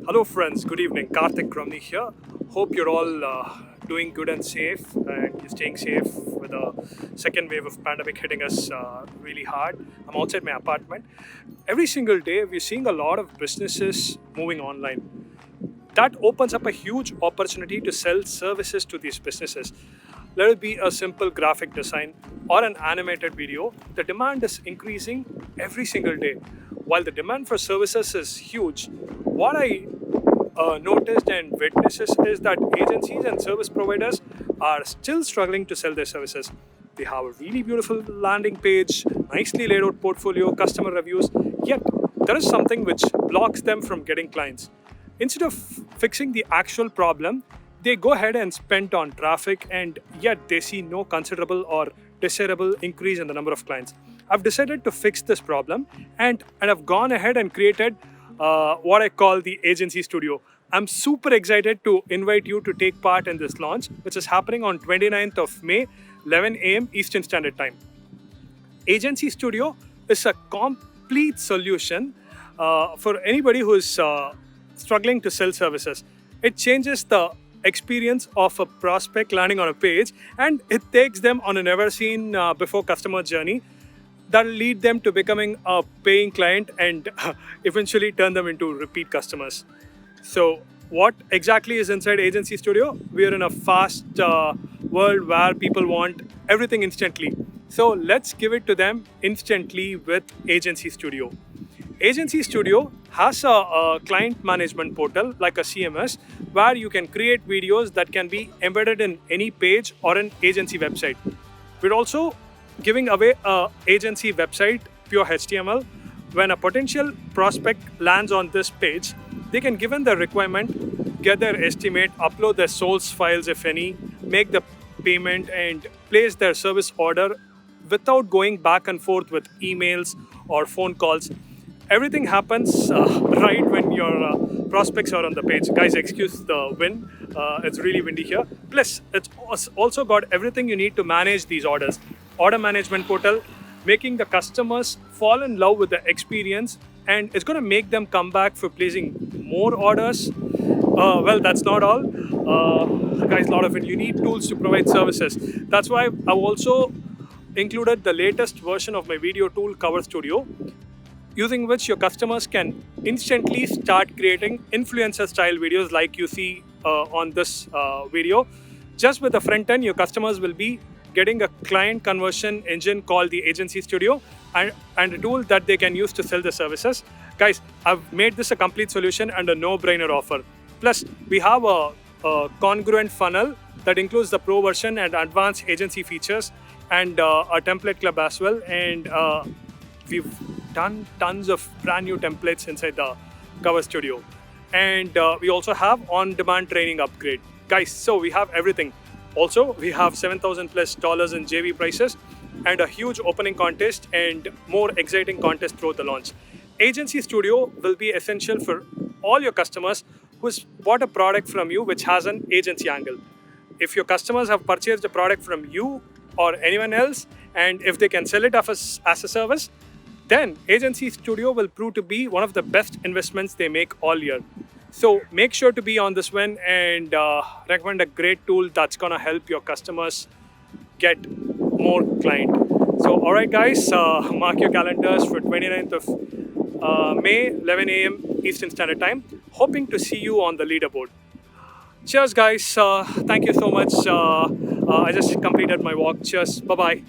Hello, friends. Good evening. Karthik Ramni here. Hope you're all doing good and safe, and you're staying safe with the second wave of pandemic hitting us really hard. I'm outside my apartment. Every single day, we're seeing a lot of businesses moving online. That opens up a huge opportunity to sell services to these businesses. Let it be a simple graphic design or an animated video, the demand is increasing every single day. While the demand for services is huge, what I noticed and witnesses is that agencies and service providers are still struggling to sell their services. They have a really beautiful landing page, nicely laid out portfolio, customer reviews, yet there is something which blocks them from getting clients. Instead of fixing the actual problem, they go ahead and spend on traffic, and yet they see no considerable or desirable increase in the number of clients. I've decided to fix this problem, and I've gone ahead and created what I call the Agency Studio. I'm super excited to invite you to take part in this launch, which is happening on 29th of May, 11 a.m. Eastern Standard Time. Agency Studio is a complete solution for anybody who is struggling to sell services. It changes the experience of a prospect landing on a page, and it takes them on a never seen before customer journey that'll lead them to becoming a paying client and eventually turn them into repeat customers. So, what exactly is inside Agency Studio? We are in a fast world where people want everything instantly. So, let's give it to them instantly with Agency Studio. Agency Studio has a client management portal like a CMS where you can create videos that can be embedded in any page or an agency website. We're also giving away a agency website, pure HTML. When a potential prospect lands on this page, they can given the requirement, get their estimate, upload their source files if any, make the payment and place their service order without going back and forth with emails or phone calls. Everything happens right when your prospects are on the page. Guys, excuse the wind. It's really windy here. Plus, it's also got everything you need to manage these orders. Order management portal, making the customers fall in love with the experience, and it's going to make them come back for placing more orders. Well, that's not all. Guys, a lot of it. You need tools to provide services. That's why I've also included the latest version of my video tool, Cover Studio, using which your customers can instantly start creating influencer style videos like you see on this video. Just with the front end, your customers will be getting a client conversion engine called the Agency Studio, and a tool that they can use to sell the services. Guys, I've made this a complete solution and a no-brainer offer. Plus, we have a congruent funnel that includes the pro version and advanced agency features, and a template club as well. And we've done tons of brand new templates inside the Cover Studio. And we also have on-demand training upgrade. Guys, so we have everything. Also, we have $7,000 plus in JV prices and a huge opening contest and more exciting contests throughout the launch. Agency Studio will be essential for all your customers who's bought a product from you which has an agency angle. If your customers have purchased a product from you or anyone else, and if they can sell it as a service, then Agency Studio will prove to be one of the best investments they make all year. So make sure to be on this one and recommend a great tool that's gonna help your customers get more client. So all right, guys, mark your calendars for 29th of May, 11 a.m. Eastern Standard Time. Hoping to see you on the leaderboard. Cheers, guys. Thank you so much. I just completed my walk. Cheers. Bye bye.